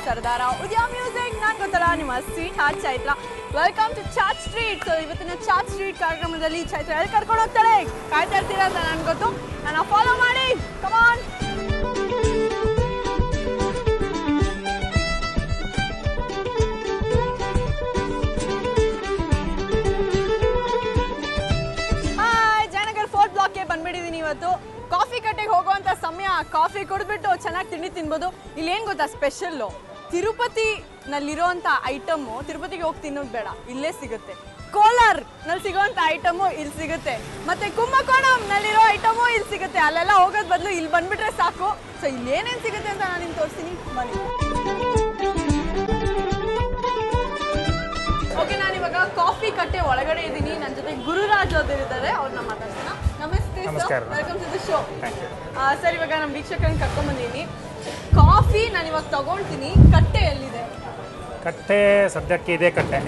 Sardara. Udya Music, ನಾನು ಗೊತ್ತಲ್ಲ ನಿಮ್ಮ sweet heart Chaitra. Welcome to chat street. So ಇವತ್ತಿನ ಚಾಟ್ ಸ್ಟ್ರೀಟ್ ಕಾರ್ಯಕ್ರಮದಲ್ಲಿ ಚೈತ್ರ ಎಲ್ಲಿ ಕರ್ಕೊಂಡು ಹೋಗ್ತಾಳೆ ಕಾಯ್ತಾ ಇರ್ತೀರಾ ಅಂತ ನನಗೆ ಗೊತ್ತು. ನನ್ನ ಫಾಲೋ ಮಾಡಿ, ಕಮ್ ಆನ್. ಬಂದ್ಬಿಟ್ಟಿದ್ದೀನಿ ಇವತ್ತು. ಕಾಫಿ ಕಟ್ಟೆಗೆ ಹೋಗುವಂಥ ಸಮಯ. ಕಾಫಿ ಕುಡಿದ್ಬಿಟ್ಟು ಚೆನ್ನಾಗಿ ತಿಂಡಿ ತಿನ್ಬೋದು. ಇಲ್ಲಿ ಏನು ಗೊತ್ತಾ ಸ್ಪೆಷಲ್ಲು, ತಿರುಪತಿನಲ್ಲಿರೋವಂಥ ಐಟಮು ತಿರುಪತಿಗೆ ಹೋಗಿ ತಿನ್ನೋದು ಬೇಡ, ಇಲ್ಲೇ ಸಿಗುತ್ತೆ. ಕೋಲಾರ್ನಲ್ಲಿ ಸಿಗೋವಂಥ ಐಟಮು ಇಲ್ಲಿ ಸಿಗುತ್ತೆ, ಮತ್ತು ಕುಂಭಕೋಣಂನಲ್ಲಿರೋ ಐಟಮು ಇಲ್ಲಿ ಸಿಗುತ್ತೆ. ಅಲ್ಲೆಲ್ಲ ಹೋಗೋದು ಬದಲು ಇಲ್ಲಿ ಬಂದುಬಿಟ್ರೆ ಸಾಕು. ಸೊ ಇಲ್ಲಿ ಏನೇನು ಸಿಗುತ್ತೆ ಅಂತ ನಾನು ನಿಮ್ಗೆ ತೋರಿಸ್ತೀನಿ, ಬನ್ನಿ. ಓಕೆ, ನಾನಿವಾಗ ಕಾಫಿ ಕಟ್ಟೆ ಒಳಗಡೆ ಇದ್ದೀನಿ. ನನ್ನ ಜೊತೆ ಗುರುರಾಜ್ ಅವರು ಇದ್ದಾರೆ, ಅವ್ರನ್ನ ಮಾತಾಡ್ತೀನಿ. ನಮಸ್ತೆ sir, welcome to the show. Sir, ಇವಾಗ ನಮ್ಮ ವೀಕ್ಷಕರನ್ನ ಕರ್ಕೊಂಡ್ಬಂದಿದ್ದೀನಿ. ಕಾಫಿ ನಾನು ಇವಾಗ ತಗೊಳ್ತೀನಿ. ಕಟ್ಟೆ ಎಲ್ಲಿದೆ? ಕಟ್ಟೆ ಸದ್ಯಕ್ಕೆ ಇದೆ ಕಟ್ಟೆ.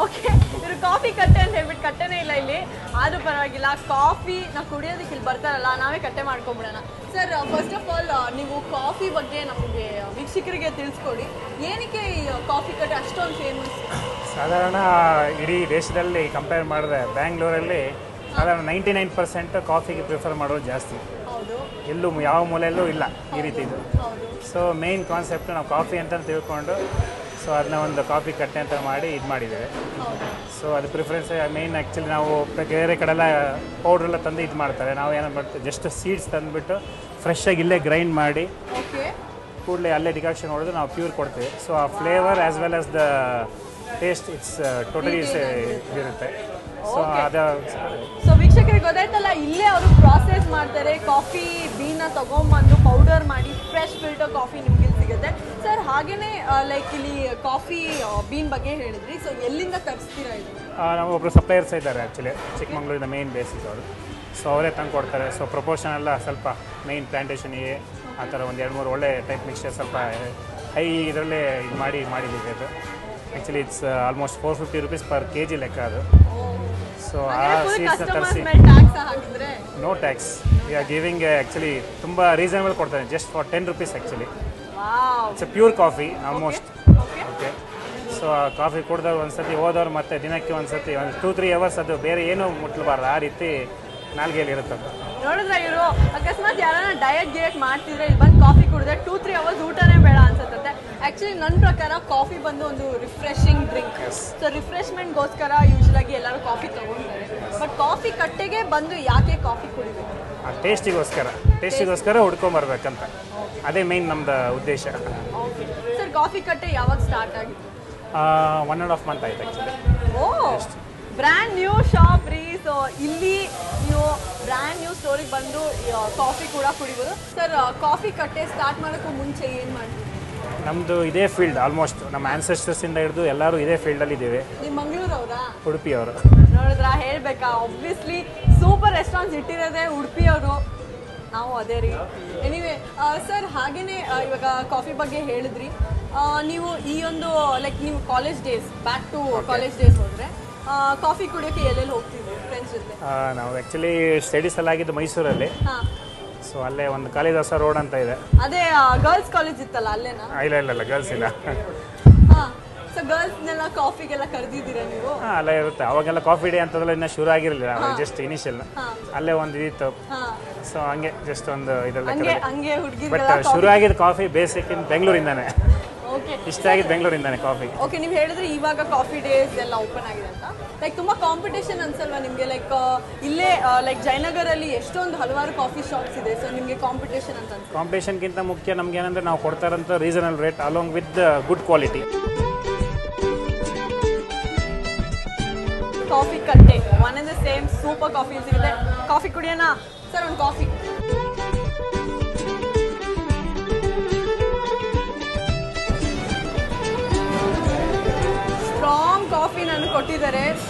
ಓಕೆ, ಇವರು ಕಾಫಿ ಕಟ್ಟೆ ಅಂತ ಹೇಳ್ಬಿಟ್ಟು ಕಟ್ಟೆನೇ ಇಲ್ಲ ಇಲ್ಲಿ. ಆದರೂ ಪರವಾಗಿಲ್ಲ, ಕಾಫಿ ನಾವು ಕುಡಿಯೋದಕ್ಕೆ ಇಲ್ಲಿ ಬರ್ತಾರಲ್ಲ, ನಾವೇ ಕಟ್ಟೆ ಮಾಡ್ಕೊಂಬಿಡೋಣ. ಸರ್, ಫಸ್ಟ್ ಆಫ್ ಆಲ್ ನೀವು ಕಾಫಿ ಬಗ್ಗೆ ನಮಗೆ ವೀಕ್ಷಕರಿಗೆ ತಿಳಿಸ್ಕೊಡಿ. ಏನಕ್ಕೆ ಈ ಕಾಫಿ ಕಟ್ಟೆ ಅಷ್ಟೊಂದು ಫೇಮಸ್? ಸಾಧಾರಣ ಇಡೀ ದೇಶದಲ್ಲಿ ಕಂಪೇರ್ ಮಾಡಿದ್ರೆ ಬ್ಯಾಂಗ್ಳೂರಲ್ಲಿ ಸಾಧಾರಣ 99% ಕಾಫಿಗೆ ಪ್ರಿಫರ್ ಮಾಡೋದು ಜಾಸ್ತಿ. ಹೌದು, ಎಲ್ಲೂ ಯಾವ ಮೂಲೆಯಲ್ಲೂ ಇಲ್ಲ ಈ ರೀತಿ ಇದು. ಸೊ ಮೇನ್ ಕಾನ್ಸೆಪ್ಟ್ ನಾವು ಕಾಫಿ ಅಂತ ತಿಳ್ಕೊಂಡು ಸೊ ಅದನ್ನ ಒಂದು ಕಾಫಿ ಕಟ್ಟೆ ಅಂತ ಮಾಡಿ ಇದು ಮಾಡಿದ್ದೇವೆ. ಸೊ ಅದು ಪ್ರಿಫರೆನ್ಸ್ ಮೇನ್. ಆ್ಯಕ್ಚುಲಿ ನಾವು ಬೇರೆ ಕಡೆಲ್ಲ ಪೌಡ್ರೆಲ್ಲ ತಂದು ಇದು ಮಾಡ್ತಾರೆ, ನಾವು ಏನೋ ಮಾಡ್ತೀವಿ ಜಸ್ಟ್ ಸೀಡ್ಸ್ ತಂದುಬಿಟ್ಟು ಫ್ರೆಶ್ಶಾಗಿ ಇಲ್ಲೇ ಗ್ರೈಂಡ್ ಮಾಡಿ ಕೂಡಲೇ ಅಲ್ಲೇ ಡಿಕಾಕ್ಷನ್ ಹೊಡೆದು ನಾವು ಪ್ಯೂರ್ ಕೊಡ್ತೀವಿ. ಸೊ ಆ flavour as well as the taste it's totally ಇರುತ್ತೆ. ಸೊ ಸೊ ವೀಕ್ಷಕರಿಗೆ ಗೊತ್ತಾಯ್ತಲ್ಲ, ಇಲ್ಲೇ ಅವರು ಪ್ರಾಸೆಸ್ ಮಾಡ್ತಾರೆ. ಕಾಫಿ ಬೀನ ತಗೊಂಬಂದು ಪೌಡರ್ ಮಾಡಿ ಫ್ರೆಶ್ ಫಿಲ್ಟರ್ ಕಾಫಿ ನಿಮ್ಗೆ ಇಲ್ಲಿ ಸಿಗುತ್ತೆ. ಸರ್, ಹಾಗೇನೆ ಲೈಕ್ ಇಲ್ಲಿ ಕಾಫಿ ಬೀನ್ ಬಗ್ಗೆ ಹೇಳಿದ್ರಿ. ಸೊ ಎಲ್ಲಿಂದ ತರಿಸ್ತೀರಾ ಇದು? ನಾವು ಒಬ್ಬರು ಸಪ್ಲೈಯರ್ಸ್ ಇದ್ದಾರೆ ಆ್ಯಕ್ಚುಲಿ, ಚಿಕ್ಕಮಂಗ್ಳೂರಿನ ಮೇನ್ ಬೇಸಿಕ್ ಅವರು. ಸೊ ಅವರೇ ತಂದು ಕೊಡ್ತಾರೆ. ಸೊ ಪ್ರಪೋರ್ಷನ್ ಎಲ್ಲ ಸ್ವಲ್ಪ ಮೇನ್ ಪ್ಲಾಂಟೇಷನ್ಗೆ ಆ ಥರ ಒಂದು 2-3 ಒಳ್ಳೆ ಟೈಪ್ ಮಿಕ್ಸ್ಚರ್ ಸ್ವಲ್ಪ ಹೈ ಇದರಲ್ಲೇ ಇದು ಮಾಡಿದ್ದೀವಿ. ಅದು actually it's almost 450 rupees per kg ಲೆಕ್ಕ ಅದು. ಸೊ ಆ ಸೀಡ್ಸ್ನ ತರಿಸಿ no tax we are giving. Actually ತುಂಬ ರೀಸನಬಲ್ ಕೊಡ್ತಾರೆ, just for 10 rupees actually. It's a pure coffee almost. Okay, so ಆ ಕಾಫಿ ಕುಡ್ದವ್ರು ಒಂದ್ಸತಿ ಹೋದವ್ರು ಮತ್ತೆ ದಿನಕ್ಕೆ ಒಂದ್ಸತಿ ಒಂದು 2-3 hours ಅದು ಬೇರೆ ಏನೂ ಮುಟ್ಲಬಾರ್ದು, ಆ ರೀತಿ ನಾಲ್ಗೆಯಲ್ಲಿ ಇರುತ್ತೆ. ನೋಡಿದ್ರೆ ಇವರು ಅಕಸ್ಮಾತ್ ಯಾರನ್ನ ಡಯಟ್ ಮಾಡ್ತಿದ್ರೆ ಇಲ್ಲಿ ಬಂದು ಕಾಫಿ ಕುಡಿದ್ರೆ 2-3 hours ಊಟನೇ ಬೇಡ ಅನ್ಸುತ್ತೆ. ಆ್ಯಕ್ಚುಲಿ ನನ್ನ ಪ್ರಕಾರ ಕಾಫಿ ಬಂದು ಒಂದು ರಿಫ್ರೆಶಿಂಗ್ ಡ್ರಿಂಕ್. ಸೊ ರಿಫ್ರೆಶ್ಮೆಂಟ್ಗೋಸ್ಕರ ಯೂಶ್ವಲಾಗಿ ಎಲ್ಲರೂ ಕಾಫಿ ತಗೊಳ್ತಾರೆ. ಬಟ್ ಕಾಫಿ ಕಟ್ಟೆಗೆ ಬಂದು ಯಾಕೆ ಕಾಫಿ ಕುಡಿಬೇಕು? ಟೇಸ್ಟಿಗೋಸ್ಕರ ಹುಡ್ಕೊಂಬರ್ಬೇಕಂತ, ಅದೇ ಮೇನ್ ನಮ್ದು ಉದ್ದೇಶ. ಸರ್, ಕಾಫಿ ಕಟ್ಟೆ ಯಾವಾಗ ಸ್ಟಾರ್ಟ್ ಆಗಿತ್ತು? 1.5 month ಆಯ್ತು ಆ್ಯಕ್ಚುಲಿ. ಬ್ರ್ಯಾಂಡ್ ನ್ಯೂ ಶಾಪ್ ರೀ. ಸೊ ಇಲ್ಲಿ ನೀವು ಬ್ರ್ಯಾಂಡ್ ನ್ಯೂ ಸ್ಟೋರಿಗೆ ಬಂದು ಕಾಫಿ ಕೂಡ ಕುಡಿಬೋದು. ಸರ್, ಕಾಫಿ ಕಟ್ಟೆ ಸ್ಟಾರ್ಟ್ ಮಾಡೋಕ್ಕೂ ಮುಂಚೆ ಏನು ಮಾಡ್ತೀವಿ? ನಮ್ಮದು ಇದೇ ಫೀಲ್ಡ್ ಆಲ್ಮೋಸ್ಟ್. ನಮ್ಮ ಆನ್ಸೆಸ್ಟರ್ಸಿಂದ ಹಿಡಿದು ಎಲ್ಲರೂ ಇದೇ ಫೀಲ್ಡಲ್ಲಿ ಇದ್ದೀವಿ. ನಿಮ್ಮ ಮಂಗಳೂರವರಾ? ಉಡುಪಿಯವರು. ನೋಡಿದ್ರಾ, ಹೇಳಬೇಕಾ? ಆಬ್ವಿಯಸ್ಲಿ ಸೂಪರ್ ರೆಸ್ಟೋರೆಂಟ್ಸ್ ಇಟ್ಟಿರೋದೇ ಉಡುಪಿಯವರು, ನಾವು ಅದೇ ರೀ. ಎನಿವೆ ಸರ್, ಹಾಗೆಯೇ ಇವಾಗ ಕಾಫಿ ಬಗ್ಗೆ ಹೇಳಿದ್ರಿ. ನೀವು ಈ ಒಂದು ಲೈಕ್ ನೀವು college days, back to college days ಹೋದರೆ ಕಾಫಿ ಕುಡಿಯೋಕ್ಕೆ ಎಲ್ಲೆಲ್ಲಿ ಹೋಗ್ತಿದ್ವಿ ಫ್ರೆಂಡ್ಸ್ ಜೊತೆ? ನಾವು ಆ್ಯಕ್ಚುಲಿ ಸ್ಟಡೀಸ್ ಎಲ್ಲ ಆಗಿದ್ದು ಮೈಸೂರಲ್ಲಿ. ಸೊ ಅಲ್ಲೇ ಒಂದು ಕಾಳಿದಾಸ ರೋಡ್ ಅಂತ ಇದೆ. ಅದೇ ಗರ್ಲ್ಸ್ ಕಾಲೇಜ್ ಇತ್ತಲ್ಲ, ಅಲ್ಲೇನಾ? ಇಲ್ಲ ಗರ್ಲ್ಸ್ ಇಲ್ಲ. ಸೊ ಗರ್ಲ್ಸ್ನೆಲ್ಲ ಕಾಫಿಗೆಲ್ಲ ಕರೆದಿದ್ದೀರಾ ನೀವು? ಅಲ್ಲೇ ಇರುತ್ತೆ. ಅವಾಗೆಲ್ಲ ಕಾಫಿ ಡೇ ಅಂತದೆಲ್ಲ ಇನ್ನೂ ಶುರು ಆಗಿರಲಿಲ್ಲ, ಜಸ್ಟ್ ಇನಿಷಿಯಲ್. ಅಲ್ಲೇ ಒಂದು ಇದಿತ್ತು. ಸೊ ಹಂಗೆ ಜಸ್ಟ್ ಒಂದು ಇದರಲ್ಲಿ ಬಟ್ ಶುರು ಆಗಿದ್ದು ಕಾಫಿ ಬೇಸಿಕ್ ಇನ್ ಬೆಂಗಳೂರಿಂದಾನೆ. ಇಷ್ಟ ಆಗಿದ್ದು ಬೆಂಗಳೂರಿಂದಾನೆ ಕಾಫಿ. ಓಕೆ, ನೀವು ಹೇಳಿದ್ರೆ ಇವಾಗ ಕಾಫಿ ಡೇಸ್ ಎಲ್ಲ ಓಪನ್ ಆಗಿದೆ ಅಂತ. ಲೈಕ್ ತುಂಬ ಕಾಂಪಿಟೇಷನ್ ಅನ್ಸಲ್ವಾ ನಿಮಗೆ? ಲೈಕ್ ಇಲ್ಲೇ ಲೈಕ್ ಜಯನಗರಲ್ಲಿ ಎಷ್ಟೊಂದು ಹಲವಾರು ಕಾಫಿ ಶಾಪ್ಸ್ ಇದೆ. ಸೊ ನಿಮಗೆ ಕಾಂಪಿಟೇಷನ್ ಅಂತ ಅನ್ಸುತ್ತೆ? ಕಾಂಪಿಟೇಷನ್ಗಿಂತ ಮುಖ್ಯ ನಮ್ಗೆ ಏನಂದರೆ ನಾವು ಕೊಡ್ತಾ ಇರೋಂಥ reasonable rate along with good quality. Coffee Katte one and the same super coffee ಸಿಗುತ್ತೆ. ಕಾಫಿ ಕುಡಿಯೋಣ ಸರ್? ಒಂದು ಕಾಫಿ. ಸ್ಟ್ರಾಂಗ್ ಕಾಫಿ ನನಗೆ ಕೊಟ್ಟಿದ್ದಾರೆ.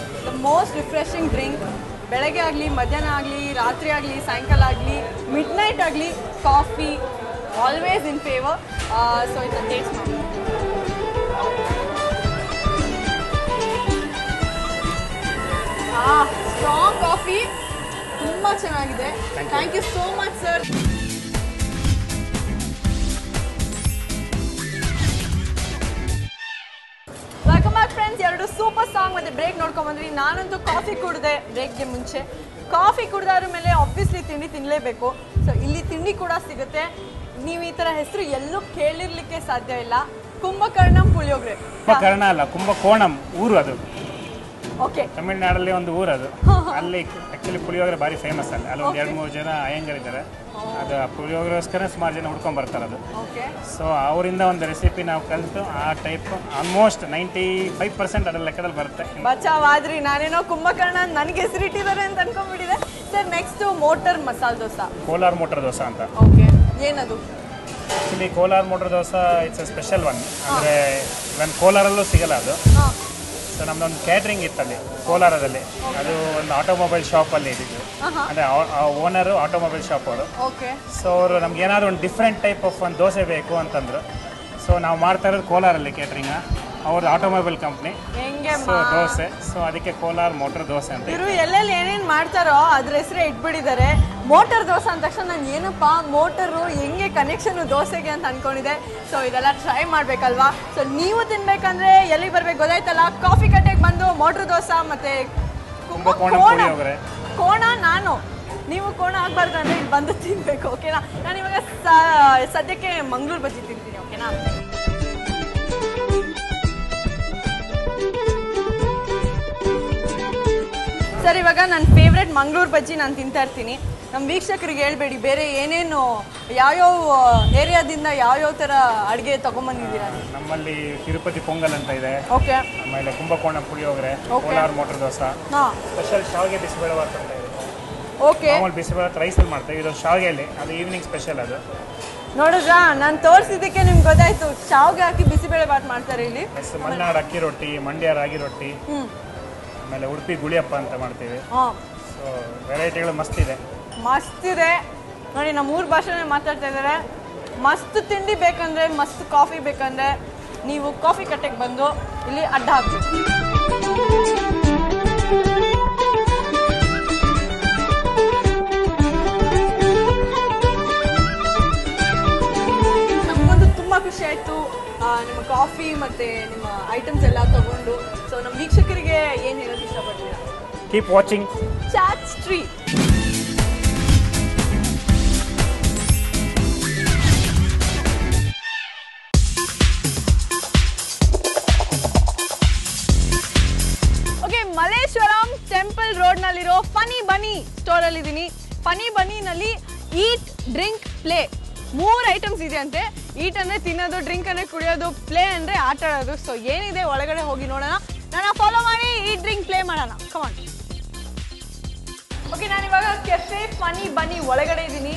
The most refreshing drink. ಬೆಳಗ್ಗೆ ಆಗಲಿ, ಮಧ್ಯಾಹ್ನ ಆಗಲಿ, ರಾತ್ರಿ ಆಗಲಿ, ಸಾಯಂಕಾಲ ಆಗಲಿ, ಮಿಡ್ ನೈಟ್ ಆಗಲಿ, coffee always in favour. So ಇದನ್ನ ಟೇಸ್ಟ್ ಮಾಡಿ. ಸ್ಟ್ರಾಂಗ್ ಕಾಫಿ ತುಂಬ ಚೆನ್ನಾಗಿದೆ. Thank you so much sir. ಎರಡು ಸೂಪರ್ ಸಾಂಗ್ ಮತ್ತೆ ಬ್ರೇಕ್ ನೋಡ್ಕೊಂಡ್ ಬಂದ್ರಿ. ನಾನಂತೂ ಕಾಫಿ ಕುಡ್ದೆ ಬ್ರೇಕ್ಗೆ ಮುಂಚೆ. ಕಾಫಿ ಕುಡ್ದಾದ್ರ ಮೇಲೆ ಆಬ್ವಿಯಸ್ಲಿ ತಿಂಡಿ ತಿನ್ನಲೇಬೇಕು. ಸೊ ಇಲ್ಲಿ ತಿಂಡಿ ಕೂಡ ಸಿಗುತ್ತೆ. ನೀವು ಈ ಥರ ಹೆಸರು ಎಲ್ಲೂ ಕೇಳಿರ್ಲಿಕ್ಕೆ ಸಾಧ್ಯ ಇಲ್ಲ. ಕುಂಭಕರ್ಣಂ ಪುಳಿಯೋಗರೆ. ಕುಂಭಕರ್ಣ ಅಲ್ಲ, ಕುಂಭಕೋಣಂ ಊರು ಅದು. ಓಕೆ, ತಮಿಳ್ನಾಡಲ್ಲಿ ಒಂದು ಊರು ಅದು. ಅಲ್ಲಿ ಆ್ಯಕ್ಚುಲಿ ಪುಳಿಯೋಗರೆ ಭಾರಿ ಫೇಮಸ್ ಅಲ್ಲಿ. ಅಲ್ಲಿ ಒಂದು 2-3 ಜನ ಅಯ್ಯಂಗರಿದ್ದಾರೆ. ಅದು ಪುಳಿಯೋಗರೆಗೋಸ್ಕರ ಸುಮಾರು ಜನ ಹುಡ್ಕೊಂಡ್ ಬರ್ತಾರೆ ಅದು. ಸೊ ಅವರಿಂದ ಒಂದು ರೆಸಿಪಿ ನಾವು ಕಲಿತು ಆ ಟೈಪ್ ಆಲ್ಮೋಸ್ಟ್ 95% ಅದರ ಲೆಕ್ಕದಲ್ಲಿ ಬರುತ್ತೆ. ಬಚಾವಾದ್ರಿ. ನಾನೇನೋ ಕುಂಭಕರ್ಣ ನನಗೆ ಹೆಸರಿಟ್ಟಿದ್ದಾರೆ ಅಂತ ಅನ್ಕೊಂಡ್ಬಿಟ್ಟಿದೆ. Sir next motor masala dosa. Kolar motor dosa ಅಂತ. ಓಕೆ, ಏನದು? Actually Kolar motor dosa it's a special one. ಅಂದರೆ ಇವನ್ ಕೋಲಾರಲ್ಲೂ ಸಿಗಲ್ಲ ಅದು. ಸೊ ನಮ್ದೊಂದು ಕ್ಯಾಟ್ರಿಂಗ್ ಇತ್ತಲ್ಲಿ ಕೋಲಾರದಲ್ಲಿ. ಅದು ಒಂದು ಆಟೋಮೊಬೈಲ್ ಶಾಪಲ್ಲಿ ಇದ್ದಿದ್ದು. ಅಂದರೆ ಓನರು ಆಟೋಮೊಬೈಲ್ ಶಾಪ್ ಅವರು. ಸೊ ಅವರು ನಮ್ಗೆ ಏನಾದರೂ ಒಂದು ಡಿಫ್ರೆಂಟ್ ಟೈಪ್ ಆಫ್ ಒಂದು ದೋಸೆ ಬೇಕು ಅಂತಂದರು. ಸೊ ನಾವು ಮಾಡ್ತಾ ಇರೋದು ಕೋಲಾರಲ್ಲಿ ಕ್ಯಾಟ್ರಿಂಗ್. ಅವ್ರದ್ದು automobile company. So dosa. So ಅದಕ್ಕೆ ಕೋಲಾರ್ ಮೋಟರ್ ದೋಸೆ ಅಂತ. ಇವರು ಎಲ್ಲೆಲ್ಲಿ ಏನೇನು ಮಾಡ್ತಾರೋ ಅದ್ರ ಹೆಸರೇ ಇಟ್ಬಿಟ್ಟಿದ್ದಾರೆ. ಮೋಟರ್ ದೋಸೆ ಅಂದ ತಕ್ಷಣ ನಾನು ಏನಪ್ಪ ಮೋಟರು ಹೆಂಗೆ ಕನೆಕ್ಷನ್ ದೋಸೆಗೆ ಅಂತ ಅನ್ಕೊಂಡಿದ್ದೆ. ಸೊ ಇದೆಲ್ಲ ಟ್ರೈ ಮಾಡ್ಬೇಕಲ್ವಾ. ಸೊ ನೀವು ತಿನ್ಬೇಕಂದ್ರೆ ಎಲ್ಲಿಗೆ ಬರ್ಬೇಕು ಗೊತ್ತಾಯ್ತಲ್ಲ. ಕಾಫಿ ಕಟ್ಟೆಗೆ ಬಂದು ಮೋಟರ್ ದೋಸೆ ಮತ್ತೆ ಕೋಣ. ನಾನು ನೀವು ಕೋಣ ಆಗ್ಬಾರ್ದು ಅಂದ್ರೆ ಇಲ್ಲಿ ಬಂದು ತಿನ್ಬೇಕು. ಓಕೆನಾ? ನಾನು ಇವಾಗ ಸದ್ಯಕ್ಕೆ ಮಂಗಳೂರು ಬಜ್ಜಿ ತಿಂತೀನಿ. ಓಕೆನಾ? ಸರ್ ಇವಾಗ ನನ್ನ ಫೇವ್ರೆಟ್ ಮಂಗಳೂರು ಬಜ್ಜಿ ನಾನು ತಿಂತಾ ಇರ್ತೀನಿ. ನಮ್ಮ ವೀಕ್ಷಕರಿಗೆ ಹೇಳ್ಬೇಡಿ ಬೇರೆ ಏನೇನು ಯಾವ್ಯಾವ ಏರಿಯಾದಿಂದ ಯಾವ್ಯಾವ ಥರ ಅಡುಗೆ ತೊಗೊಂಬಂದಿದ್ದೀರಾ. ನಮ್ಮಲ್ಲಿ ತಿರುಪತಿ ಪೊಂಗಲ್ ಅಂತ ಇದೆ. ಓಕೆ. ಆಮೇಲೆ ಕುಂಭಕೋಣ ಪುಳಿಯೋಗರೆ, ಕೋಲಾರ್ ಮೋಟರ್ ದೋಸೆ, ಸ್ಪೆಷಲ್ ಶಾವಿಗೆ ಬಿಸಿಬೇಳೆಬಾತ್ ಅಂತ ಇದೆ. ಓಕೆ. ಮಾಮೂಲಿ ಬಿಸಿಬೇಳೆಬಾತ್ ರೈಸಲ್ಲಿ ಮಾಡ್ತೀವಿ. ಇದು ಶಾವಿಗೆಯಲ್ಲಿ ಅದು ಈವ್ನಿಂಗ್ ಸ್ಪೆಷಲ್ ಅದು. ನೋಡಿದ್ರಾ, ನಾನು ತೋರಿಸಿದ್ದಕ್ಕೆ ನಿಮ್ಗೆ ಗೊತ್ತಾಯ್ತು. ಶಾವಿಗೆ ಹಾಕಿ ಬಿಸಿಬೇಳೆಬಾತ್ ಮಾಡ್ತಾರೆ ಇಲ್ಲಿ. ಮಲೆನಾಡು ಅಕ್ಕಿ ರೊಟ್ಟಿ, ಮಂಡ್ಯ ರಾಗಿ ರೊಟ್ಟಿ, ಆಮೇಲೆ ಉಡುಪಿ ಗುಳಿಯಪ್ಪ ಅಂತ ಮಾಡ್ತೀವಿ. ಸೊ ವೆರೈಟಿಗಳು ಮಸ್ತ್ ಇದೆ. ನೋಡಿ, ನಮ್ಮ ಊರ ಭಾಷೆನೇ ಮಾತಾಡ್ತಾ ಇದ್ದಾರೆ. ಮಸ್ತ್ ತಿಂಡಿ ಬೇಕಂದ್ರೆ, ಮಸ್ತ್ ಕಾಫಿ ಬೇಕಂದ್ರೆ ನೀವು ಕಾಫಿ ಕಟ್ಟೆಗೆ ಬಂದು ಇಲ್ಲಿ ಅಡ್ಡ ಹಾಕ್ಬೇಕು. ನಮಗೊಂದು ತುಂಬ ಖುಷಿ ಆಯಿತು ನಿಮ್ಮ ಕಾಫಿ ಮತ್ತು ನಿಮ್ಮ ಐಟಮ್ಸ್ ಎಲ್ಲ ತಗೊಂಡು. ಸೊ ನಮ್ಮ ವೀಕ್ಷಕರಿಗೆ ಏನು ಹೇಳೋದು ಇಷ್ಟಪಡ್ತೀರಾ? Keep watching chat street. Okay, Malleshwaram temple ರೋಡ್ನಲ್ಲಿರೋ ಫನಿ ಬನಿ ಸ್ಟೋರಲ್ಲಿದ್ದೀನಿ. ಫನಿ ಬನಿನಲ್ಲಿ ಈಟ್, ಡ್ರಿಂಕ್, ಪ್ಲೇ 3 ಐಟಮ್ಸ್ ಇದೆ ಅಂತೆ. ಈಟ್ ಅಂದರೆ ತಿನ್ನೋದು, ಡ್ರಿಂಕ್ ಅಂದರೆ ಕುಡಿಯೋದು, ಪ್ಲೇ ಅಂದರೆ ಆಟ ಆಡೋದು. ಸೊ ಏನಿದೆ ಒಳಗಡೆ ಹೋಗಿ ನೋಡೋಣ. ನಾನು ಫಾಲೋ ಮಾಡಿ ಈಟ್, ಡ್ರಿಂಕ್, ಪ್ಲೇ ಮಾಡೋಣ. ಕಮಾನ್. ಓಕೆ, ನಾನಿವಾಗ ಕೆಫೆ ಫನಿ ಬನಿ ಒಳಗಡೆ ಇದ್ದೀನಿ.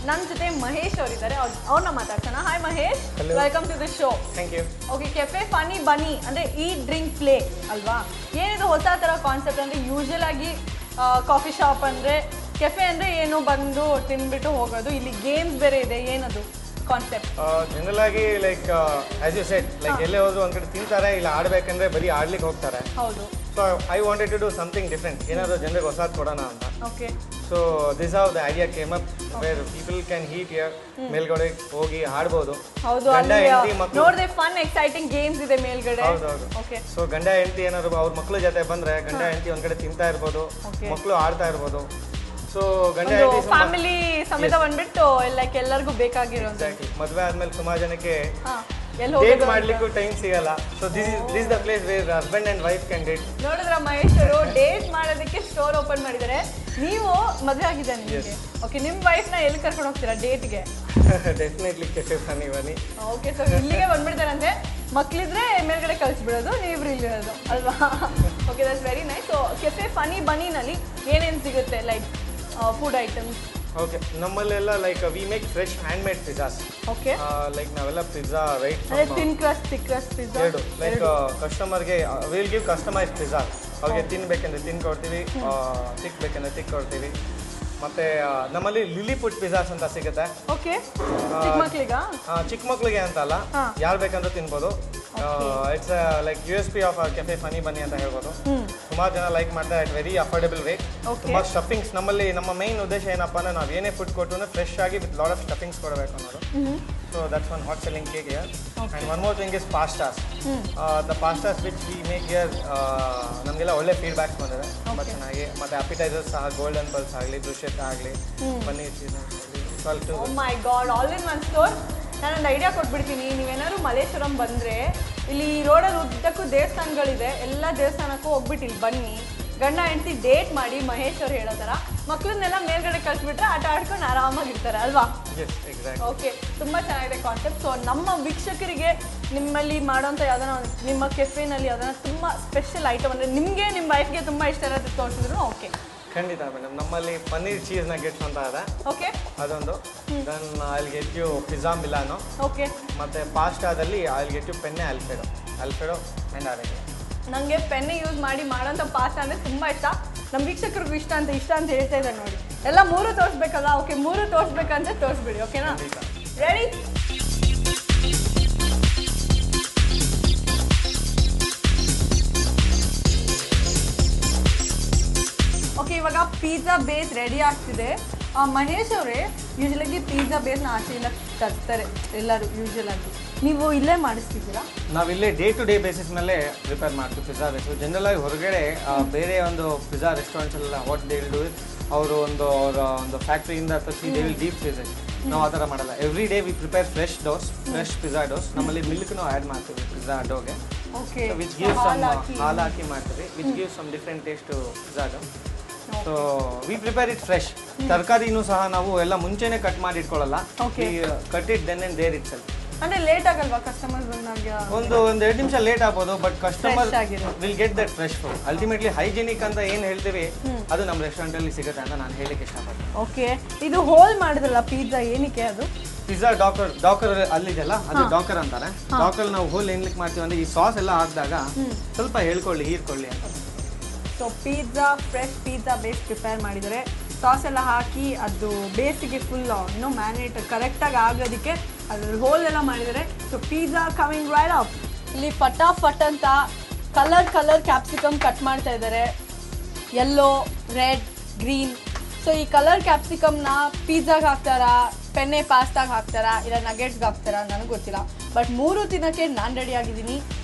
ನನ್ನ ಜೊತೆ ಮಹೇಶ್ ಅವರಿದ್ದಾರೆ. ಅವ್ರನ್ನ ಮಾತಾಡ್ಸೋಣ. Hi Mahesh, welcome to the show. Thank you. Okay, cafe funny bunny ಅಂದರೆ ಈಟ್, ಡ್ರಿಂಕ್, ಪ್ಲೇ ಅಲ್ವಾ? ಏನಿದು ಹೊಸ ಥರ ಕಾನ್ಸೆಪ್ಟ್? ಅಂದರೆ ಯೂಶಲ್ ಆಗಿ ಕಾಫಿ ಶಾಪ್ ಅಂದರೆ ಕೆಫೆ ಅಂದರೆ ಏನು ಬಂದು ತಿನ್ಬಿಟ್ಟು ಹೋಗೋದು. ಇಲ್ಲಿ ಗೇಮ್ಸ್ ಬೇರೆ ಇದೆ. ಏನದು ಕಾನ್ಸೆಪ್ಟ್? ಜನರಲ್ ಆಗಿ like as you said, like ಎಲ್ಲೇ ಹೋದ್ರು ಒಂದ್ ಕಡೆ ತಿಂತಾರೆ, ಇಲ್ಲ ಆಡ್ಬೇಕಂದ್ರೆ ಬರೀ ಆಡ್ಲಿಕ್ಕೆ ಹೋಗ್ತಾರೆ. ಹೌದು. So I wanted to do something different, ಏನಾದ್ರು ಜನರಿಗೆ ಹೊಸದು ಕೊಡೋಣ ಅಂತ. Okay. So this how the idea came up, where people can heat here. ಮೇಲ್ಗಡೆ ಹೋಗಿ ಆಡ್ಬೋದು. ಹೌದು, ನೋಡಿದ್ರೆ ಫನ್ ಎಕ್ಸೈಟಿಂಗ್ ಗೇಮ್ಸ್ ಇದೆ ಮೇಲ್ಗಡೆ. ಹೌದೌದು. ಓಕೆ. ಸೊ ಗಂಡ ಹೆಂಡತಿ ಏನಾದ್ರು ಅವ್ರ ಮಕ್ಳು ಜೊತೆ ಬಂದ್ರೆ ಗಂಡ ಹೆಂಡತಿ ಒಂದ್ ಕಡೆ ತಿಂತಾ ಇರ್ಬೋದು, ಮಕ್ಳು ಆಡ್ತಾ ಇರ್ಬೋದು. ಸೊ ಗಂಡ ಹೆಂಡತಿ ಫ್ಯಾಮಿಲಿ ಸಮೇತ ಬಂದ್ಬಿಟ್ಟು ಲೈಕ್ ಎಲ್ಲರಿಗೂ ಬೇಕಾಗಿರೋದು. ಮದುವೆ ಆದ್ಮೇಲೆ ಸುಮಾರು ಜನಕ್ಕೆ ಡೇಟ್ ಮಾಡ್ಲಿಕ್ಕೂ ಟೈಮ್ ಸಿಗಲ್ಲ. So this the place where husband and wife can date. ನೋಡಿದ್ರ ಮಹೇಶ್ ಅವರು ಡೇಟ್ ಮಾಡೋದಕ್ಕೆ ಸ್ಟೋರ್ ಓಪನ್ ಮಾಡಿದ್ದಾರೆ. ನೀವು ಮದುವೆ ಆಗಿದೆ ನಿಮಗೆ. ಓಕೆ, ನಿಮ್ಮ ವೈಫ್ ನ ಎಲ್ಲಿ ಕರ್ಕೊಂಡು ಹೋಗ್ತೀರಾ ಡೇಟ್ಗೆ? Definitely cafe funny bunny. Okay, so ಇಲ್ಲಿಗೆ ಬಂದ್ಬಿಡ್ತಾರಂತೆ. ಮಕ್ಳಿದ್ರೆ ಮೇಲ್ಗಡೆ ಕಳಿಸ್ಬಿಡೋದು, ನೀವ್ರು ಇಲ್ಲಿರೋದು ಅಲ್ವಾ? Okay, that's very nice. So cafe funny ಬನಿನಲ್ಲಿ ಏನೇನು ಸಿಗುತ್ತೆ ಲೈಕ್ ಫುಡ್ ಐಟಮ್ಸ್? ಓಕೆ, ನಮ್ಮಲ್ಲೆಲ್ಲ like we make fresh handmade pizzas. Okay. Like ನಾವೆಲ್ಲ pizza right thin crust, thick crust pizza ಎರಡು. ಲೈಕ್ ಕಸ್ಟಮರ್ಗೆ ವಿಲ್ ಗಿವ್ ಕಸ್ಟಮೈಸ್ ಪಿಜ್ಜಾ. ಅವ್ರಿಗೆ ತಿನ್ಬೇಕಂದ್ರೆ ತಿನ್ ಕೊಡ್ತೀವಿ, ತಿಕ್ ಬೇಕಂದ್ರೆ ತಿಕ್ ಕೊಡ್ತೀವಿ. ಮತ್ತೆ ನಮ್ಮಲ್ಲಿ ಲಿಲಿಪುಟ್ ಪಿಜ್ಜಾಸ್ ಅಂತ ಸಿಗುತ್ತೆ. ಓಕೆ, ಚಿಕ್ಕ ಮಕ್ಳಿಗೆ ಅಂತ ಅಲ್ಲ, ಯಾರು ಬೇಕಂದ್ರೂ ತಿನ್ಬೋದು. It's like USP of cafe funny bunny ಅಂತ ಹೇಳ್ಬೋದು. ಸುಮಾರು ಜನ ಲೈಕ್ ಮಾಡ್ತಾರೆ ಅಟ್ ವೆರಿ ಅಫೋರ್ಡೆಬಲ್ ರೇಟ್. ತುಂಬ ಸ್ಟಫಿಂಗ್ಸ್ ನಮ್ಮಲ್ಲಿ ನಮ್ಮ ಮೈನ್ ಉದ್ದೇಶ ಏನಪ್ಪ ಅಂದ್ರೆ ನಾವು ಏನೇ ಫುಡ್ ಕೊಟ್ಟು ಫ್ರೆಶ್ ಆಗಿ ವಿತ್ ಲಾಟ್ ಆಫ್ ಸ್ಟಫಿಂಗ್ಸ್ ಕೊಡಬೇಕು ಅನ್ನೋದು. So that's one hot selling cake here. And one more thing is pastas. The pastas which we make here ನಮಗೆಲ್ಲ ಒಳ್ಳೆ ಫೀಡ್ಬ್ಯಾಕ್ಸ್ ಬಂದಿದೆ ತುಂಬ ಚೆನ್ನಾಗಿ. ಮತ್ತು ಅಪಿಟೈಸರ್ಸ್ ಸಹ ಗೋಲ್ಡನ್ ಪಲ್ಸ್ ಆಗಲಿ, ಬ್ರುಷೆಟ್ ಆಗಲಿ, ಪನ್ನೀರ್ ಚೀಸ್ ಆಗಲಿ. Oh my god, all in one store. ನಾನೊಂದು ಐಡಿಯಾ ಕೊಟ್ಬಿಡ್ತೀನಿ. ನೀವೇನಾದ್ರು ಮಲ್ಲೇಶ್ವರಂ ಬಂದರೆ ಇಲ್ಲಿ ರೋಡಲ್ಲಿ ಉದ್ದಕ್ಕೂ ದೇವಸ್ಥಾನಗಳಿದೆ. ಎಲ್ಲ ದೇವಸ್ಥಾನಕ್ಕೂ ಹೋಗ್ಬಿಟ್ಟು ಇಲ್ಲಿ ಬನ್ನಿ, ಗಂಡ ಹೆಂಡತಿ ಡೇಟ್ ಮಾಡಿ ಮಹೇಶ್ ಅವ್ರು ಹೇಳೋ ಥರ ಮಕ್ಕಳನ್ನೆಲ್ಲ ಮೇಲ್ಗಡೆ ಕಳಿಸ್ಬಿಟ್ರೆ ಆಟ ಆಡ್ಕೊಂಡು ಆರಾಮಾಗಿರ್ತಾರೆ ಅಲ್ವಾ? ಓಕೆ, ತುಂಬ ಚೆನ್ನಾಗಿದೆ ಕಾನ್ಸೆಪ್ಟ್. ಸೊ ನಮ್ಮ ವೀಕ್ಷಕರಿಗೆ ನಿಮ್ಮಲ್ಲಿ ಮಾಡೋಂಥ ಯಾವ್ದಾನ ನಿಮ್ಮ ಕೆಫೆನಲ್ಲಿ ಯಾವ್ದಾನ ತುಂಬ ಸ್ಪೆಷಲ್ ಐಟಮ್ ಅಂದರೆ ನಿಮಗೆ ನಿಮ್ಮ ವೈಫ್ಗೆ ತುಂಬ ಇಷ್ಟ ಇರೋದು ತೋರಿಸಿದ್ರು ಓಕೆ. ಖಂಡಿತ ಮೇಡಮ್, ನಮ್ಮಲ್ಲಿ ಪನ್ನೀರ್ ಚೀಸ್ ನಗೆಟ್ಸ್ ಅಂತ ಇದೆ. ಓಕೆ, ಅದೊಂದು. Then I'll get you pizza Milano. Okay. ಮತ್ತು ಪಾಸ್ಟಾದಲ್ಲಿ ಐಲ್ ಗೆಟ್ ಯು ಪೆನ್ನೆ ಅಲ್ಫೆಡೋ ಆ್ಯಂಡ್ ಆರೆಂಜ್. ನನಗೆ ಪೆನ್ನೆ ಯೂಸ್ ಮಾಡಿ ಮಾಡೋಂಥ ಪಾಸ್ತಾ ಅಂದರೆ ತುಂಬ ಇಷ್ಟ. ನಮ್ಮ ವೀಕ್ಷಕರಿಗೂ ಇಷ್ಟ ಅಂತ ಹೇಳ್ತಾ ಇದ್ದಾರೆ ನೋಡಿ. ಎಲ್ಲ 3 ತೋರಿಸ್ಬೇಕಲ್ಲ? ಓಕೆ, 3 ತೋರಿಸ್ಬೇಕಂತ ತೋರಿಸ್ಬಿಡಿ. ಓಕೆನಾ? ರೆಡಿ? ಓಕೆ, ಇವಾಗ ಪಿಜ್ಜಾ ಬೇಸ್ ರೆಡಿ ಆಗ್ತಿದೆ. ಮಹೇಶ್ ಅವರೇ, ಯೂಶಲಾಗಿ ಪಿಜ್ಜಾ ಬೇಸ್ನ ಆಚೆಯಿಂದ ತರ್ತಾರೆ ಎಲ್ಲರೂ ಯೂಶಲ್ ಆಗಿ. ನೀವು ಇಲ್ಲೇ ಮಾಡಿಸ್ತಿದ್ದೀರಾ? ನಾವಿಲ್ಲೇ ಡೇ ಟು ಡೇ ಬೇಸಿಸ್ ಮೇಲೆ ಪ್ರಿಪೇರ್ ಮಾಡ್ತೀವಿ ಪಿಜ್ಜಾ ಬೇಸು. ಜನರಲ್ ಆಗಿ ಹೊರಗಡೆ ಬೇರೆ ಒಂದು ಪಿಜ್ಜಾ ರೆಸ್ಟೋರೆಂಟ್ಸ್ ಎಲ್ಲ ವಾಟ್ ದೇ ವಿಲ್ ಡೂ, ಅವರು ಒಂದು ಫ್ಯಾಕ್ಟ್ರಿಯಿಂದ ತರಿಸಿ ದೇ ವಿಲ್ ಡೀಪ್ ಫ್ರೀಸ್. ನಾವು ಆ ಥರ ಮಾಡಲ್ಲ. Every day we prepare fresh pizza dough. ನಮ್ಮಲ್ಲಿ ಮಿಲ್ಕ್ನು ಆ್ಯಡ್ ಮಾಡ್ತೀವಿ pizza dough. Which gives some ಹಾಲು ಹಾಕಿ ಮಾಡ್ತೀವಿ, which gives some different taste to pizza dough. So we prepare it fresh. ತರಕಾರಿನೂ ಸಹ ನಾವು ಎಲ್ಲ ಮುಂಚೆನೇ ಕಟ್ ಮಾಡಿ ಇಟ್ಕೊಳ್ಳಲ್ಲ. Cut it then and there itself. ಅಂದ್ರೆ ಲೇಟ್ ಆಗಲ್ವಾ ಕಸ್ಟಮರ್ಸ್ ಬಂದಾಗ? ಒಂದು 2 ನಿಮಿಷ ಲೇಟ್ ಆಗ್ಬೋದು, but customer will get that fresh food. Ultimately hygienic ಅಂತ ಏನು ಹೇಳ್ತೀವಿ ಅದು ನಮ್ಮ ರೆಸ್ಟೋರೆಂಟ್ ಅಲ್ಲಿ ಸಿಗುತ್ತೆ ಅಂತ ನಾನು ಹೇಳಲಿಕ್ಕೆ ಇಷ್ಟಪಡ್ತೀನಿ. ಓಕೆ, ಇದು ಹೋಲ್ ಮಾಡಿದ್ರಲ್ಲ ಪಿಜ್ಜಾ, ಏನಕ್ಕೆ ಅದು? ಪಿಜ್ಜಾ ಡಾಕರ್ ಅಲ್ಲಿದೆಯಲ್ಲ, ಅದು ಡಾಕರ್ ಅಂತಾರೆ. ಡಾಕರ್ ನಾವು ಹೋಲ್ ಏನ್ಲಿಕ್ಕೆ ಮಾಡ್ತೀವಿ ಅಂದ್ರೆ ಈ ಸಾಸ್ ಎಲ್ಲ ಹಾಕಿದಾಗ ಸ್ವಲ್ಪ ಹೀರ್ಕೊಳ್ಳಿ ಅಂತ. So pizza, fresh pizza base prepare ಮಾಡಿದರೆ, ಸಾಸ್ ಎಲ್ಲ ಹಾಕಿ ಅದು ಬೇಸಿಗೆ ಫುಲ್ ಇನ್ನೂ ಮ್ಯಾರಿನೇಟ್ ಕರೆಕ್ಟಾಗಿ ಆಗೋದಕ್ಕೆ ಅದ್ರಲ್ಲಿ ಹೋಲ್ ಎಲ್ಲ ಮಾಡಿದ್ದಾರೆ. So pizza coming right up. ಇಲ್ಲಿ ಫಟಾಫಟ್ ಅಂತ ಕಲರ್ ಕ್ಯಾಪ್ಸಿಕಮ್ ಕಟ್ ಮಾಡ್ತಾ ಇದ್ದಾರೆ. Yellow, red, green. ಸೊ ಈ ಕಲರ್ ಕ್ಯಾಪ್ಸಿಕಮ್ನ ಪಿಜ್ಜಾಗೆ ಹಾಕ್ತಾರಾ, ಪೆನ್ನೆ ಪಾಸ್ತಾಗೆ ಹಾಕ್ತಾರಾ, ಇಲ್ಲ ನಗೆಟ್ಸ್ಗೆ ಹಾಕ್ತಾರಾ ನನಗೆ ಗೊತ್ತಿಲ್ಲ. ಬಟ್ 3 ತಿನ್ನೋಕ್ಕೆ ನಾನು ರೆಡಿ ಆಗಿದ್ದೀನಿ,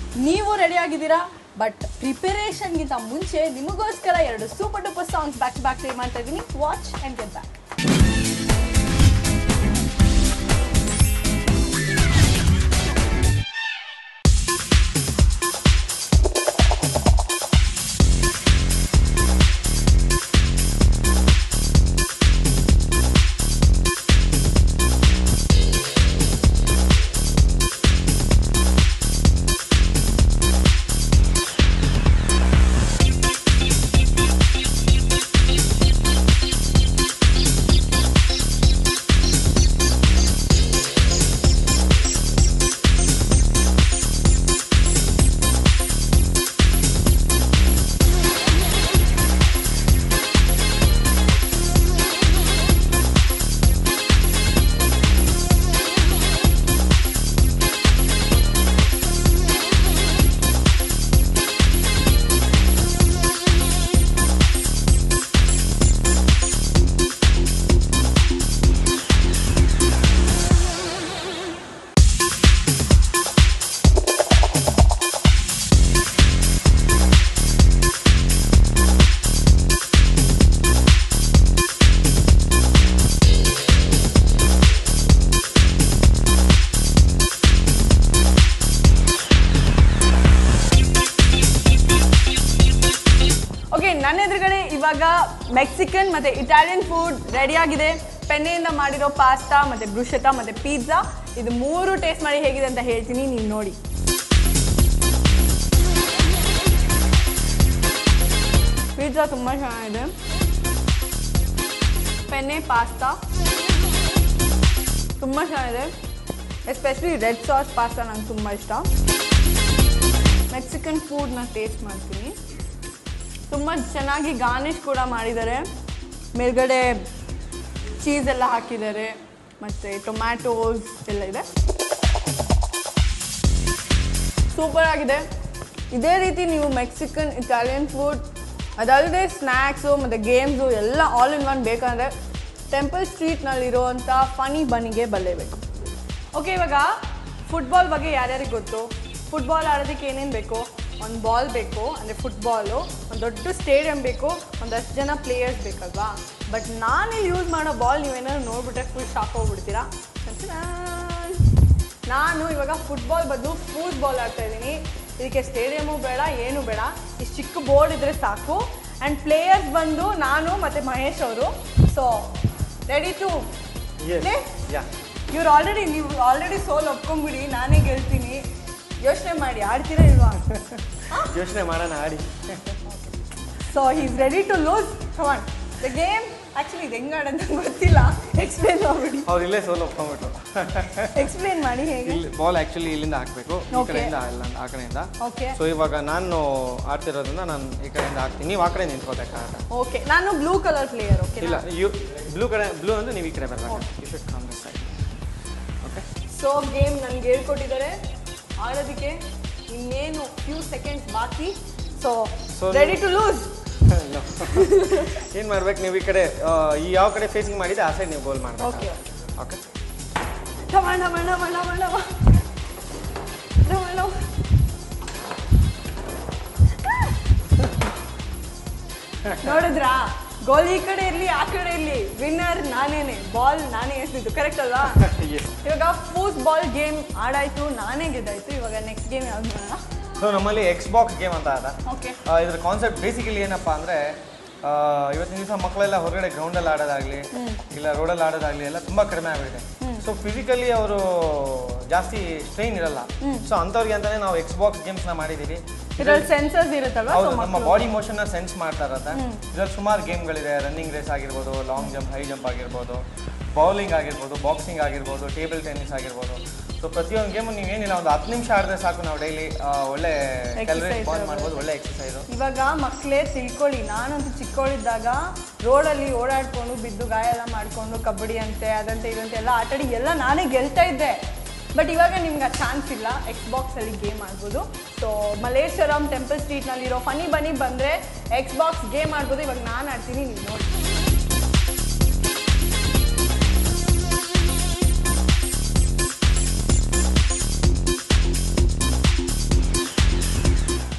ನೀವು ರೆಡಿ ಆಗಿದ್ದೀರಾ. ಬಟ್ ಪ್ರಿಪರೇಷನ್ಗಿಂತ ಮುಂಚೆ ನಿಮಗೋಸ್ಕರ 2 super duper songs back to back play ಮಾಡ್ತಾ ಇದ್ದೀನಿ. Watch and get back. ನನ್ನ ಎದುರುಗಡೆ ಇವಾಗ ಮೆಕ್ಸಿಕನ್ ಮತ್ತು ಇಟಾಲಿಯನ್ ಫುಡ್ ರೆಡಿಯಾಗಿದೆ. ಪೆನ್ನೆಯಿಂದ ಮಾಡಿರೋ ಪಾಸ್ತಾ ಮತ್ತು ಬ್ರುಷೆಟಾ ಮತ್ತು ಪಿಜ್ಜಾ, ಇದು 3 ಟೇಸ್ಟ್ ಮಾಡಿ ಹೇಗಿದೆ ಅಂತ ಹೇಳ್ತೀನಿ, ನೀವು ನೋಡಿ. ಪಿಜ್ಜಾ ತುಂಬ ಚೆನ್ನಾಗಿದೆ. ಪೆನ್ನೆ ಪಾಸ್ತಾ ತುಂಬ ಚೆನ್ನಾಗಿದೆ. ಎಸ್ಪೆಷಲಿ ರೆಡ್ ಸಾಸ್ ಪಾಸ್ತಾ ನಂಗೆ ತುಂಬ ಇಷ್ಟ. ಮೆಕ್ಸಿಕನ್ ಫುಡ್ನ ಟೇಸ್ಟ್ ಮಾಡ್ತೀನಿ. ತುಂಬ ಚೆನ್ನಾಗಿ ಗಾರ್ನಿಷ್ ಕೂಡ ಮಾಡಿದ್ದಾರೆ. ಮೇಲ್ಗಡೆ ಚೀಸ್ ಎಲ್ಲ ಹಾಕಿದ್ದಾರೆ ಮತ್ತು ಟೊಮ್ಯಾಟೋಸ್ ಎಲ್ಲ ಇದೆ. ಸೂಪರ್ ಆಗಿದೆ. ಇದೇ ರೀತಿ ನೀವು ಮೆಕ್ಸಿಕನ್, ಇಟಾಲಿಯನ್ ಫುಡ್ ಅದಲ್ಲದೆ ಸ್ನ್ಯಾಕ್ಸು ಮತ್ತು ಗೇಮ್ಸು ಎಲ್ಲ ಆಲ್ ಇನ್ ಒನ್ ಬೇಕಂದರೆ ಟೆಂಪಲ್ ಸ್ಟ್ರೀಟ್ನಲ್ಲಿರುವಂಥ ಫನಿ ಬನ್ನಿಗೆ ಬರಲೇಬೇಕು. ಓಕೆ, ಇವಾಗ ಫುಟ್ಬಾಲ್ ಬಗ್ಗೆ ಯಾರ್ಯಾರಿಗೆ ಗೊತ್ತು? ಫುಟ್ಬಾಲ್ ಆಡೋದಕ್ಕೆ ಏನೇನು ಬೇಕು? ಒಂದು ಬಾಲ್ ಬೇಕು, ಅಂದರೆ ಫುಟ್ಬಾಲು, ಒಂದು ದೊಡ್ಡ ಸ್ಟೇಡಿಯಂ ಬೇಕು, ಒಂದಷ್ಟು ಜನ ಪ್ಲೇಯರ್ಸ್ ಬೇಕಲ್ವಾ. ಬಟ್ ನಾನಿಲ್ಲಿ ಯೂಸ್ ಮಾಡೋ ಬಾಲ್ ನೀವೇನಾದ್ರು ನೋಡ್ಬಿಟ್ರೆ ಫುಲ್ ಶಾಕ್ ಹೋಗ್ಬಿಡ್ತೀರಾ. ನಾನು ಇವಾಗ ಫುಟ್ಬಾಲ್ ಬದಲು ಫೂಟ್ಬಾಲ್ ಆಡ್ತಾಯಿದ್ದೀನಿ. ಇದಕ್ಕೆ ಸ್ಟೇಡಿಯಮು ಬೇಡ, ಏನೂ ಬೇಡ, ಇಷ್ಟು ಚಿಕ್ಕ ಬೋರ್ಡ್ ಇದ್ದರೆ ಸಾಕು. ಆ್ಯಂಡ್ ಪ್ಲೇಯರ್ಸ್ ಬಂದು ನಾನು ಮತ್ತು ಮಹೇಶ್ ಅವರು. So ready to play? ನೀವು ಆಲ್ರೆಡಿ ಸೋಲ್ ಒಪ್ಕೊಂಬಿಡಿ, ನಾನೇ ಗೆಲ್ತೀನಿ. ಯೋಚನೆ ಮಾಡಿ, ಆಡ್ತೀರಾ ಇಲ್ವಾ? ಯೋಚನೆ ಮಾಡೋಣ, ಆಡಿ. So is ready to lose. Come on, the game. Actually ಇದು ಹೆಂಗೆ ಆಡೋದು ಗೊತ್ತಿಲ್ಲ, ಎಕ್ಸ್ಪ್ಲೇನ್ ಮಾಡ್ಬಿಡಿ. ಅವ್ರು ಇಲ್ಲೇ ಸೋಲ್ ಒಪ್ಕೊಂಡ್ಬಿಟ್ರು. ಎಕ್ಸ್ಪ್ಲೇನ್ ಮಾಡಿ ಹೇಗೆ. ಇಲ್ಲಿ ಬಾಲ್ ಆ್ಯಕ್ಚುಲಿ ಇಲ್ಲಿಂದ ಹಾಕಬೇಕು, ಈ ಕಡೆಯಿಂದ ಇಲ್ಲ, ಆ ಕಡೆಯಿಂದ. ಓಕೆ. ಸೊ ಇವಾಗ ನಾನು ಆಡ್ತಿರೋದ್ರಿಂದ ನಾನು ಈ ಕಡೆಯಿಂದ ಹಾಕ್ತೀನಿ, ನೀವು ಆ ಕಡೆ ನಿಂತ್ಕೋಬೇಕಾಗತ್ತೆ. ಓಕೆ, ನಾನು ಬ್ಲೂ ಕಲರ್ ಪ್ಲೇಯರ್. ಓಕೆ. ಇಲ್ಲ, ಬ್ಲೂ ಅಂದರೆ ನೀವು ಈ ಕಡೆ ಬರಬೇಕು. You should come this side. Okay. So game ನನಗೆ ಹೇಳ್ಕೊಟ್ಟಿದ್ದಾರೆ ಆಡೋದಕ್ಕೆ. ಇನ್ನೇನು ಫ್ಯೂ ಸೆಕೆಂಡ್ಸ್ ಬಾಕಿ. So ready to lose. ಏನು ಮಾಡ್ಬೇಕು, ನೀವು ಈ ಕಡೆ ಈ ಯಾವ ಕಡೆ ಫೇಸಿಂಗ್ ಮಾಡಿದೆ ಆ ಸೈಡ್ ನೀವು ಗೋಲ್ ಮಾಡಬೇಕು. Okay okay. ನೋಡಿದ್ರಾ, ಗೋಲ್ ಈ ಕಡೆ ಇರಲಿ ಆ ಕಡೆ ಇರಲಿ, ವಿನ್ನರ್ ನಾನೇನೆ. ಬಾಲ್ ನಾನೇ ಎಸ್ದಿದ್ದು, ಕರೆಕ್ಟ್ ಅಲ್ವಾ? ಇವಾಗ ಫೂಟ್ಬಾಲ್ ಗೇಮ್ ಆಡಾಯ್ತು, ನಾನೇ ಗೆದ್ದಾಯ್ತು. ಇವಾಗ ನೆಕ್ಸ್ಟ್ ಗೇಮ್ ಯಾವ್ದು ಮಾಡೋಣ? ಸೊ ನಮ್ಮಲ್ಲಿ ಎಕ್ಸ್ಬಾಕ್ಸ್ ಗೇಮ್ ಅಂತ ಅದ. ಓಕೆ. ಇದ್ರ ಕಾನ್ಸೆಪ್ಟ್ ಬೇಸಿಕಲಿ ಏನಪ್ಪ ಅಂದರೆ, ಇವತ್ತಿನ ದಿವಸ ಮಕ್ಕಳೆಲ್ಲ ಹೊರಗಡೆ ಗ್ರೌಂಡಲ್ಲಿ ಆಡೋದಾಗಲಿ ಇಲ್ಲ ರೋಡಲ್ಲಿ ಆಡೋದಾಗಲಿ ಎಲ್ಲ ತುಂಬ ಕಡಿಮೆ ಆಗಿದೆ. ಸೊ ಫಿಸಿಕಲಿ ಅವರು ಜಾಸ್ತಿ ಸ್ಟ್ರೈನ್ ಇರಲ್ಲ. ಸೊ ಅಂಥವ್ರಿಗೆ ಅಂತಲೇ ನಾವು ಎಕ್ಸ್ಬಾಕ್ಸ್ ಗೇಮ್ಸ್ನ ಮಾಡಿದ್ದೀವಿ. ಇದರಲ್ಲಿ ಸೆನ್ಸರ್ಸ್ ಇರುತ್ತಲ್ವಾ? ಹೌದು, ನಮ್ಮ ಬಾಡಿ ಮೋಷನ್ನ ಸೆನ್ಸ್ ಮಾಡ್ತಾ ಇರುತ್ತೆ. ಇದರಲ್ಲಿ ಸುಮಾರು ಗೇಮ್ಗಳಿದೆ. ರನ್ನಿಂಗ್ ರೇಸ್ ಆಗಿರ್ಬೋದು, ಲಾಂಗ್ ಜಂಪ್, ಹೈ ಜಂಪ್ ಆಗಿರ್ಬೋದು, ಬೌಲಿಂಗ್ ಆಗಿರ್ಬೋದು, ಬಾಕ್ಸಿಂಗ್ ಆಗಿರ್ಬೋದು, ಟೇಬಲ್ ಟೆನ್ನಿಸ್ ಆಗಿರ್ಬೋದು. ಸೊ ಪ್ರತಿಯೊಂದು ಗೇಮು ನೀವೇನಿಲ್ಲ ಒಂದು 10 ನಿಮಿಷ ಆಡಿದ್ರೆ ಸಾಕು, ನಾವು ಡೈಲಿ ಒಳ್ಳೆ ಕ್ಯಾಲರೀಸ್ ಬರ್ನ್ ಮಾಡ್ಬೋದು, ಒಳ್ಳೆ ಎಕ್ಸಸೈಸು. ಇವಾಗ ಮಕ್ಕಳೇ ತಿಳ್ಕೊಳ್ಳಿ, ನಾನಂತೂ ಚಿಕ್ಕವಳಿದ್ದಾಗ ರೋಡಲ್ಲಿ ಓಡಾಡ್ಕೊಂಡು ಬಿದ್ದು ಗಾಯ ಎಲ್ಲ ಮಾಡಿಕೊಂಡು ಕಬಡ್ಡಿ ಅಂತೆ ಅದಂತೆ ಇದಂತೆ ಎಲ್ಲ ಆಟಾಡಿ ಎಲ್ಲ ನಾನೇ ಗೆಲ್ತಾ ಇದ್ದೆ. ಬಟ್ ಇವಾಗ ನಿಮ್ಗೆ ಆ ಚಾನ್ಸ್ ಇಲ್ಲ. ಎಕ್ಸ್ಬಾಕ್ಸಲ್ಲಿ ಗೇಮ್ ಆಡ್ಬೋದು. ಸೊ ಮಲ್ಲೇಶ್ವರಂ ಟೆಂಪಲ್ ಸ್ಟ್ರೀಟ್ನಲ್ಲಿರೋ ಫನಿ ಬನ್ನಿ ಬಂದರೆ ಎಕ್ಸ್ಬಾಕ್ಸ್ ಗೇಮ್ ಆಡ್ಬೋದು. ಇವಾಗ ನಾನು ಆಡ್ತೀನಿ, ನೀವು ನೋಡಿ.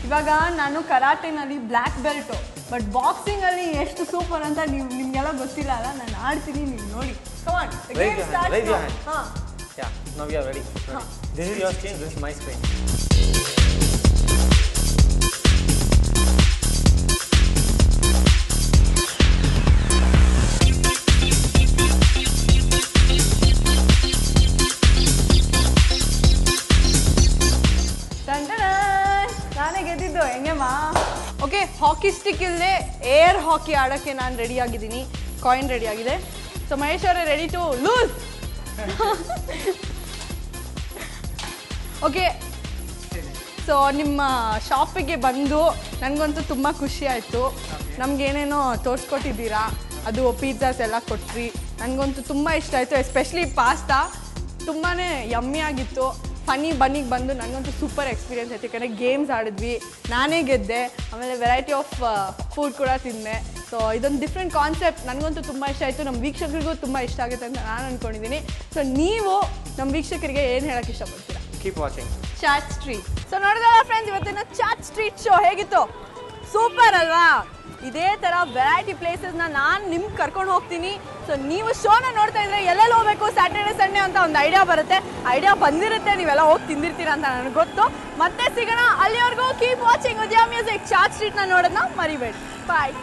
ಇವಾಗ ನಾನು ಕರಾಟೆನಲ್ಲಿ ಬ್ಲ್ಯಾಕ್ ಬೆಲ್ಟು, ಬಟ್ ಬಾಕ್ಸಿಂಗಲ್ಲಿ ಎಷ್ಟು ಸೂಪರ್ ಅಂತ ನಿಮಗೆಲ್ಲ ಗೊತ್ತಿಲ್ಲ ಅಲ್ಲ. ನಾನು ಆಡ್ತೀನಿ, ನೀವು ನೋಡಿ. ಕಮಾನ್, ಗೇಮ್ ಸ್ಟಾರ್ಟ್. ಹಾಂ, Yeah, now we are ready. This is your screen, this is my screen. ನಾನೇ ಗೆದ್ದಿದ್ದು, ಹೆಂಗೆಮ್ಮ? ಓಕೆ, ಹಾಕಿ ಸ್ಟಿಕ್ ಇಲ್ಲದೆ ಏರ್ ಹಾಕಿ ಆಡೋಕ್ಕೆ ನಾನು ರೆಡಿ ಆಗಿದ್ದೀನಿ. ಕಾಯಿನ್ ರೆಡಿ ಆಗಿದೆ. ಸೊ ಮಹೇಶ್ ಅವರೇ, ready to lose. Okay, so ನಿಮ್ಮ ಶಾಪಿಗೆ ಬಂದು ನನಗಂತೂ ತುಂಬ ಖುಷಿ ಆಯಿತು. ನಮಗೇನೇನೋ ತೋರಿಸ್ಕೊಟ್ಟಿದ್ದೀರಾ, ಅದು ಪಿಜ್ಜಾಸ್ ಎಲ್ಲ ಕೊಟ್ರಿ. ನನಗಂತೂ ತುಂಬ ಇಷ್ಟ ಆಯಿತು. ಎಸ್ಪೆಷಲಿ ಪಾಸ್ತಾ ತುಂಬಾ ಯಮ್ಮಿ ಆಗಿತ್ತು. ಫನಿ ಬನ್ನಿಗೆ ಬಂದು ನನಗಂತೂ ಸೂಪರ್ ಎಕ್ಸ್ಪೀರಿಯನ್ಸ್ ಆಯ್ತು. ಯಾಕಂದರೆ ಗೇಮ್ಸ್ ಆಡಿದ್ವಿ, ನಾನೇ ಗೆದ್ದೆ, ಆಮೇಲೆ ವೆರೈಟಿ ಆಫ್ ಫುಡ್ ಕೂಡ ತಿಂದೆ. ಸೊ ಇದೊಂದು ಡಿಫ್ರೆಂಟ್ ಕಾನ್ಸೆಪ್ಟ್, ನನಗಂತೂ ತುಂಬ ಇಷ್ಟ ಆಯಿತು. ನಮ್ಮ ವೀಕ್ಷಕರಿಗೂ ತುಂಬ ಇಷ್ಟ ಆಗುತ್ತೆ ಅಂತ ನಾನು ಅಂದ್ಕೊಂಡಿದ್ದೀನಿ. ಸೊ ನೀವು ನಮ್ಮ ವೀಕ್ಷಕರಿಗೆ ಏನು ಹೇಳೋಕ್ಕೆ ಇಷ್ಟಪಡ್ತೀರಾ? Keep watching chat street. So ನೋಡಿದ್ರಲ್ಲ ಫ್ರೆಂಡ್ಸ್, ಇವತ್ತಿನ ಚಾಟ್ ಸ್ಟ್ರೀಟ್ ಶೋ ಹೇಗಿತ್ತು? ಸೂಪರ್ ಅಲ್ವಾ? ಇದೇ ಥರ ವೆರೈಟಿ ಪ್ಲೇಸಸ್ನ ನಾನು ನಿಮ್ಗೆ ಕರ್ಕೊಂಡು ಹೋಗ್ತೀನಿ. ಸೊ ನೀವು ಶೋನ ನೋಡ್ತಾ ಇದ್ರೆ ಎಲ್ಲೆಲ್ಲಿ ಹೋಗಬೇಕು ಸ್ಯಾಟರ್ಡೆ ಸಂಡೇ ಅಂತ ಒಂದು ಐಡಿಯಾ ಬರುತ್ತೆ. ಐಡಿಯಾ ಬಂದಿರುತ್ತೆ, ನೀವೆಲ್ಲ ಹೋಗಿ ತಿಂದಿರ್ತೀರ ಅಂತ ನನಗೆ ಗೊತ್ತು. ಮತ್ತೆ ಸಿಗೋಣ, ಅಲ್ಲಿವರೆಗೂ ಕೀಪ್ ವಾಚಿಂಗ್ ಉದಯ ಮ್ಯೂಸಿಕ್. ಚಾಟ್ ಸ್ಟ್ರೀಟ್ನ ನೋಡೋದನ್ನ ಮರಿಬೇಡಿ. ಬಾಯ್.